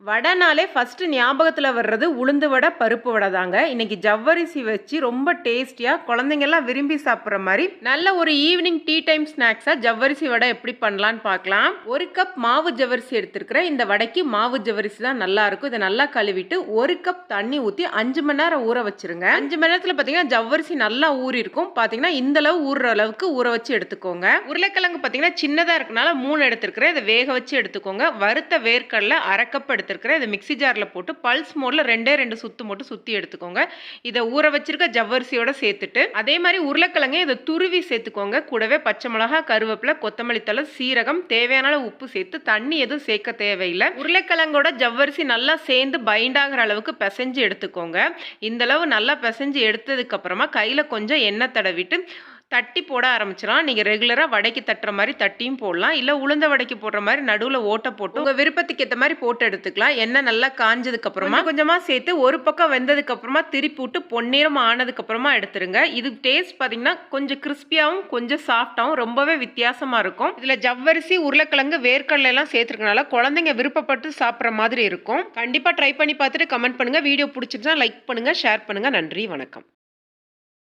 வடைனாலே first ஞாபகத்துல வர்றது உளுந்து வடை, பருப்பு வடை தாங்க. இன்னைக்கு ஜவ்வரிசி வச்சு ரொம்ப டேஸ்டியா குழந்தைங்கலாம் விரும்பி சாப்பிடுற மாரி நல்ல ஒரு ஈவினிங் டீ டைம் ஸ்நாக்ஸா ஜவ்வரிசி வடை எப்படி பண்ணலான்னு பார்க்கலாம். 1 கப் மாவு ஜவ்வரிசி எடுத்துருக்கிறேன். இந்த வடைக்கு மாவு ஜவ்வரிசி தான் நல்லா இருக்கும். இதை நல்லா கழுவிட்டு 1 கப் தண்ணி ஊற்றி 5 மணி நேரம் ஊற வச்சிருங்க. 5 மணி நேரத்தில் பார்த்தீங்கன்னா ஜவ்வரிசி நல்லா ஊறி இருக்கும். பார்த்தீங்கன்னா இந்த அளவு ஊறுற அளவுக்கு ஊற வச்சு எடுத்துக்கோங்க. உருளைக்கிழங்கு பார்த்தீங்கன்னா சின்னதாக இருக்கனால 3 எடுத்துருக்கிறேன். இதை வேக வச்சு எடுத்துக்கோங்க. வறுத்த வேர்க்கடலை 1/2 கப் எடுத்துருக்கிறேன். இதை மிக்ஸி ஜாரில் போட்டு பல்ஸ் மோடில் 2 சுத்து மட்டும் சுற்றி எடுத்துக்கோங்க. இதை ஊற வச்சிருக்க ஜவ்வரிசியோட சேர்த்துட்டு அதே மாதிரி உருளைக்கிழங்கு இதை துருவி சேர்த்துக்கோங்க. கூடவே பச்சை மிளகாய், கருவேப்பிலை, கொத்தமல்லி தழை, சீரகம், தேவையான உப்பு சேர்த்து தண்ணி எதுவும் சேர்க்க தேவையில்லை. உருளைக்கிழங்கோட ஜவ்வரிசி நல்லா சேர்ந்து பைண்ட் ஆகிற அளவுக்கு பிசைஞ்சு எடுத்துக்கோங்க. இந்த அளவு நல்லா பிசைஞ்சு எடுத்ததுக்கு அப்புறமா கையில் கொஞ்சம் எண்ணெய் தடவிட்டு தட்டி போட ஆரம்பிச்சிடலாம். நீங்கள் ரெகுலராக வடைக்கு தட்டுற மாதிரி தட்டியும் போடலாம், இல்லை உளுந்த வடைக்கு போடுற மாதிரி நடுவில் ஓட்டை போட்டு உங்கள் விருப்பத்துக்கு ஏற்ற மாதிரி போட்டு எடுத்துக்கலாம். எண்ணெய் நல்லா காஞ்சதுக்கு அப்புறமா கொஞ்சமாக சேர்த்து ஒரு பக்கம் வெந்ததுக்கு அப்புறமா திருப்பி விட்டு பொன்னிறம் ஆனதுக்கு அப்புறமா எடுத்துருங்க. இது டேஸ்ட் பார்த்தீங்கன்னா கொஞ்சம் கிறிஸ்பியாகவும் கொஞ்சம் சாஃப்டாகவும் ரொம்பவே வித்தியாசமாக இருக்கும். இதில் ஜவ்வரிசி, உருளைக்கிழங்கு, வேர்க்கடலை எல்லாம் சேர்த்துருக்கனால குழந்தைங்க விருப்பப்பட்டு சாப்பிட்ற மாதிரி இருக்கும். கண்டிப்பாக ட்ரை பண்ணி பார்த்துட்டு கமெண்ட் பண்ணுங்கள். வீடியோ பிடிச்சிருந்தா லைக் பண்ணுங்கள், ஷேர் பண்ணுங்கள். நன்றி, வணக்கம்.